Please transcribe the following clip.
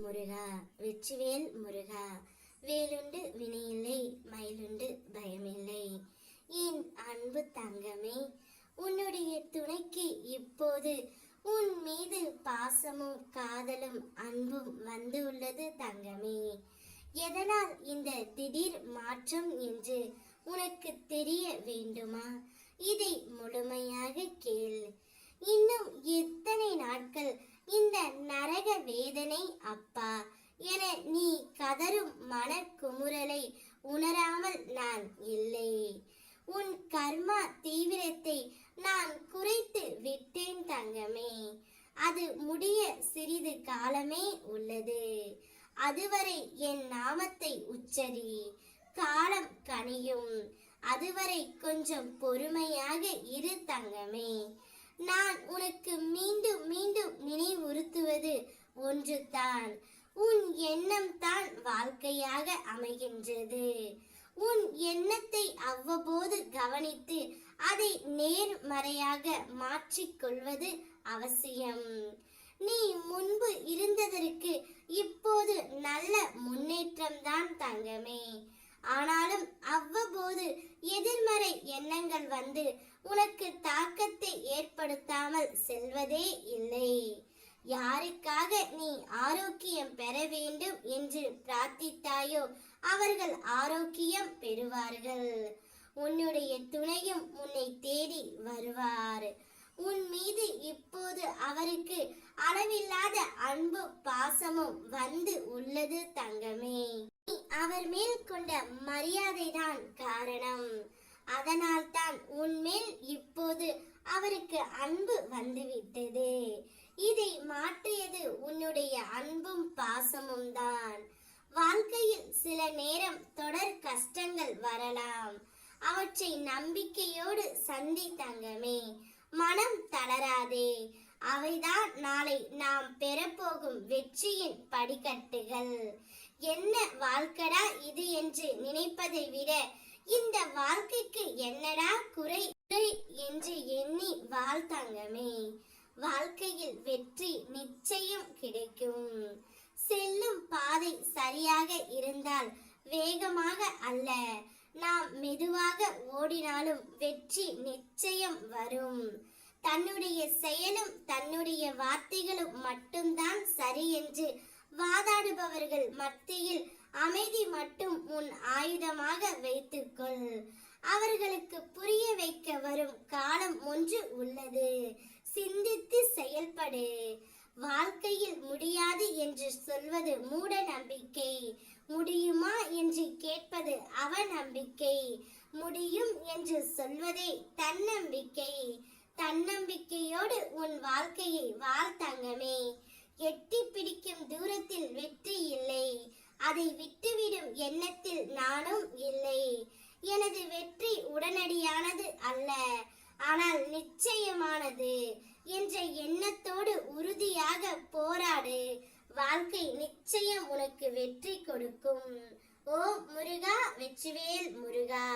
முருகா, வெற்றிவேல் முருகா. வேலுண்டு வினையில்லை, மயிலுண்டு பயமில்லை. என் அன்பு தங்கமே, உன்னுடைய துணைக்கு இப்போது உன் மீது பாசமும் காதலும் அன்பும் வந்து உள்ளது தங்கமே. எதனால் இந்த திடீர் மாற்றம் என்று உனக்கு தெரிய வேண்டுமா? இதை முழுமையாக கேள். இன்னும் எத்தனை நாட்கள் இந்த நரக வேதனை அப்பா என நீ கதரும் மன குமுறலை உணராமல் நான் இல்லை. உன் கர்மா தீவிரத்தை நான் குறைத்து விட்டேன் தங்கமே. அது முடிய சிறிது காலமே உள்ளது. அதுவரை என் நாமத்தை உச்சரி, காலம் கனியும். அதுவரை கொஞ்சம் பொறுமையாக இரு தங்கமே. நான் உனக்கு மீண்டும் மீண்டும் நினைவுறுத்துவது ஒன்றுதான். உன் எண்ணம் தான் வாழ்க்கையாக அமைகின்றது. உன் எண்ணத்தை அவ்வப்போது கவனித்து அதை நேர்மறையாக மாற்றிக்கொள்வது அவசியம். நீ முன்பு இருந்ததற்கு இப்போது நல்ல முன்னேற்றம் தான் தங்கமே. ஆனாலும் அவ்வப்போது எதிர்மறை எண்ணங்கள் வந்து உனக்கு தாக்கத்தை ஏற்படுத்தாமல் செல்வதே இல்லை. யாருக்காக நீ ஆரோக்கியம் பெற வேண்டும் என்று பிரார்த்தித்தாயோ அவர்கள் ஆரோக்கியம் பெறுவார்கள். உன்னுடைய துணையும் உன்னை தேடி வருவார். உன் மீது இப்போது அவருக்கு அளவில்லாத அன்பு பாசமும் வந்து உள்ளது தங்கமே. நீ அவர் மேல் கொண்ட மரியாதைதான் காரணம். அதனால் தான் உன்மேல் இப்போது அவருக்கு அன்பு வந்துவிட்டது. இதை மாற்றியது உன்னுடைய அன்பும் பாசமும் தான். வாழ்க்கையில் சில நேரம் தொடர் கஷ்டங்கள் வரலாம். அவற்றை நம்பிக்கையோடு சந்தி தங்கமே. மனம் தளராதே. அவைதான் நாளை நாம் பெறப்போகும் வெற்றியின் படிக்கட்டுகள். என்ன வாழ்க்கடா இது என்று நினைப்பதை விட இந்த வாழ்க்கைக்கு என்னடா குறை என்று எண்ணி வாழ்த்தங்கமே. வாழ்க்கையில் வெற்றி நிச்சயம் கிடைக்கும். செல்லும் பாதை சரியாக இருந்தால் வேகமாக அல்ல, நாம் மெதுவாக ஓடினாலும் வெற்றி நிச்சயம் வரும். தன்னுடைய செயலும் தன்னுடைய வார்த்தைகளும் மட்டும்தான் சரி என்று வாதாடுபவர்கள் மத்தியில் அமைதி மட்டும் உன் ஆயுதமாக வைத்துக்கொள். அவர்களுக்கு புரிய வைக்க வரும் காலம் ஒன்று உள்ளது. சிந்தித்து செயல்படு. வாழ்க்கையில் முடியாது என்று சொல்வது மூட நம்பிக்கை. முடியுமா என்று கேட்பது அவநம்பிக்கை. முடியும் என்று சொல்வதே தன்னம்பிக்கை. தன்னம்பிக்கையோடு உன் வாழ்க்கையை வாழ் தங்கமே. எட்டி பிடிக்கும் தூரத்தில் வெற்றி இல்லை. அதை விட்டுவிடும் எண்ணத்தில் நானும் இல்லை. எனது வெற்றி உடனடியானது அல்ல, ஆனால் நிச்சயமானது என்ற எண்ணத்தோடு உறுதியாக போராடு. வாழ்க்கை நிச்சயம் உனக்கு வெற்றி கொடுக்கும். ஓ முருகா, வெற்றிவேல் முருகா.